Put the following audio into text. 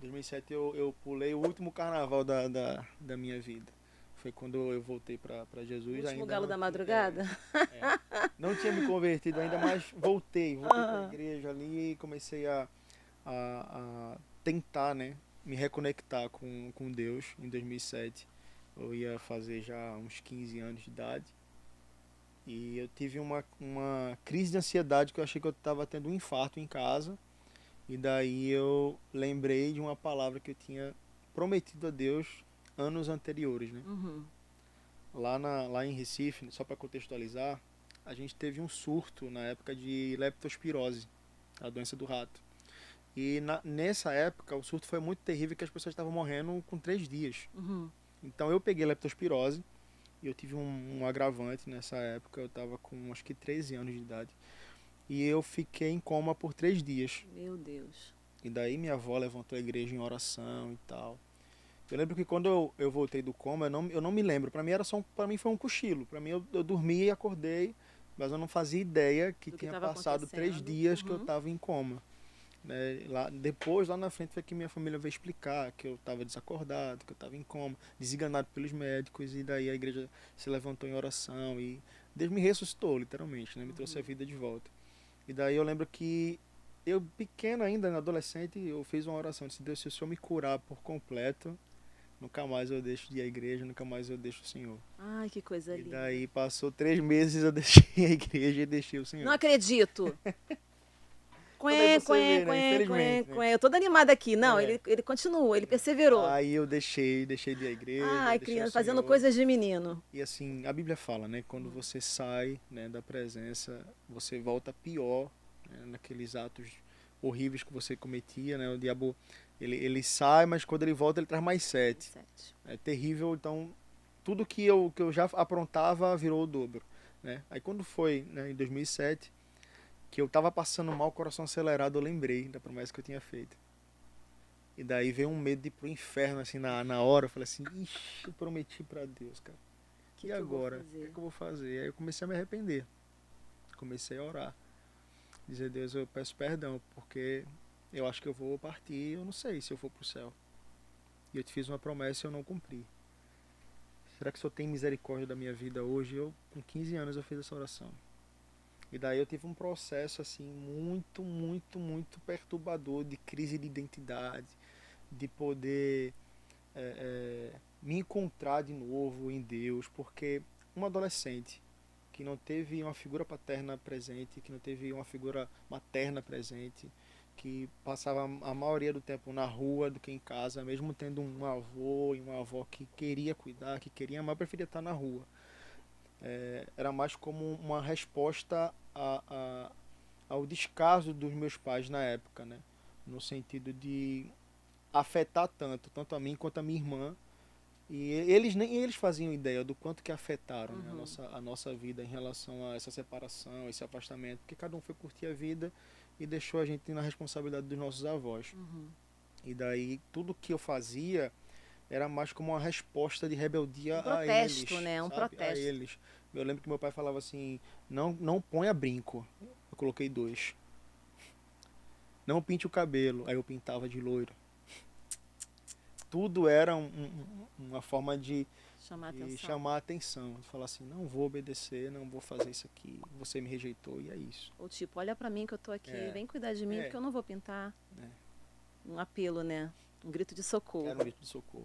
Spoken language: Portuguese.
2007 eu pulei o último carnaval da minha vida. Foi quando eu voltei para O Jesus, último ainda galo não, da madrugada? é, não tinha me convertido ainda, mas voltei para a Ah, igreja ali e comecei a tentar, né, me reconectar com Deus em 2007. Eu ia fazer já uns 15 anos de idade e eu tive uma crise de ansiedade que eu achei que eu estava tendo um infarto em casa. E daí eu lembrei de uma palavra que eu tinha prometido a Deus anos anteriores, né? uhum. Lá em Recife, só para contextualizar, a gente teve um surto na época de leptospirose, a doença do rato. E nessa época o surto foi muito terrível que as pessoas estavam morrendo com 3 dias. Uhum. Então eu peguei leptospirose e eu tive um agravante nessa época, eu estava com acho que 13 anos de idade. E eu fiquei em coma por 3 dias. Meu Deus. E daí minha avó levantou a igreja em oração e tal. Eu lembro que quando eu voltei do coma, eu não me lembro. Pra mim era só para mim foi um cochilo. Pra mim eu dormi e acordei, mas eu não fazia ideia que Do que tinha estava passado três acontecendo? dias que eu Uhum. estava em coma. Né? Lá na frente foi que minha família veio explicar que eu estava desacordado, que eu estava em coma, desenganado pelos médicos, e daí a igreja se levantou em oração e Deus me ressuscitou, literalmente, né? Me trouxe a Uhum. vida de volta. E daí eu lembro que eu, pequeno ainda, adolescente, eu fiz uma oração. Eu disse, Deus, se o Senhor me curar por completo, nunca mais eu deixo de ir à igreja, nunca mais eu deixo o Senhor. Ai, que coisa E linda. daí passou 3 meses, eu deixei a igreja e deixei o Não Senhor. acredito. Então daí Quen, você quen, vê, né? quen, quen, Infelizmente, né? quen. Eu toda animada aqui. Não, É. ele continuou, ele perseverou. Aí eu deixei de ir à igreja, Ai, deixei o criança, fazendo Senhor. coisas de menino. E assim, a Bíblia fala, né? Quando Uhum. você sai, né, da presença, você volta pior, né, naqueles atos horríveis que você cometia, né? O diabo, ele sai, mas quando ele volta, ele traz mais Mais 7. 7. É terrível, então tudo que eu já aprontava virou o dobro, né? Aí quando foi, né, em 2007, que eu tava passando mal, coração acelerado, eu lembrei da promessa que eu tinha feito. E daí veio um medo de ir pro inferno, assim, na hora. Eu falei assim, ixi, eu prometi pra Deus, cara. O que, E que eu vou agora? O que é fazer? que eu vou fazer? Aí eu comecei a me arrepender. Comecei a orar. Dizer, Deus, eu peço perdão, porque eu acho que eu vou partir, eu não sei se eu for pro céu. E eu te fiz uma promessa e eu não cumpri. Será que o Senhor tem misericórdia da minha vida hoje? Eu, com 15 anos, eu fiz essa oração. E daí eu tive um processo, assim, muito, muito, muito perturbador de crise de identidade, de poder me encontrar de novo em Deus, porque um adolescente que não teve uma figura paterna presente, que não teve uma figura materna presente, que passava a maioria do tempo na rua do que em casa, mesmo tendo um avô e uma avó que queria cuidar, que queria amar, preferia estar na rua. Era mais como uma resposta ao descaso dos meus pais na época, né? No sentido de afetar tanto a mim quanto a minha irmã. E eles nem eles faziam ideia do quanto que afetaram, né, Uhum. a nossa vida em relação a essa separação, esse afastamento, porque cada um foi curtir a vida e deixou a gente na responsabilidade dos nossos avós. Uhum. E daí tudo que eu fazia era mais como uma resposta de rebeldia Um a protesto, eles, né? Um sabe? A protesto. eles. Eu lembro que meu pai falava assim: não ponha brinco. Eu coloquei 2. Não pinte o cabelo. Aí eu pintava de loiro. Tudo era uma forma Chamar de atenção. chamar a atenção, de falar assim, não vou obedecer, não vou fazer isso aqui, você me rejeitou e é isso. Ou tipo, olha pra mim que eu tô aqui, É, vem cuidar de mim é, porque eu não vou pintar. é. Um apelo, né? Um grito de Era um socorro. grito de socorro.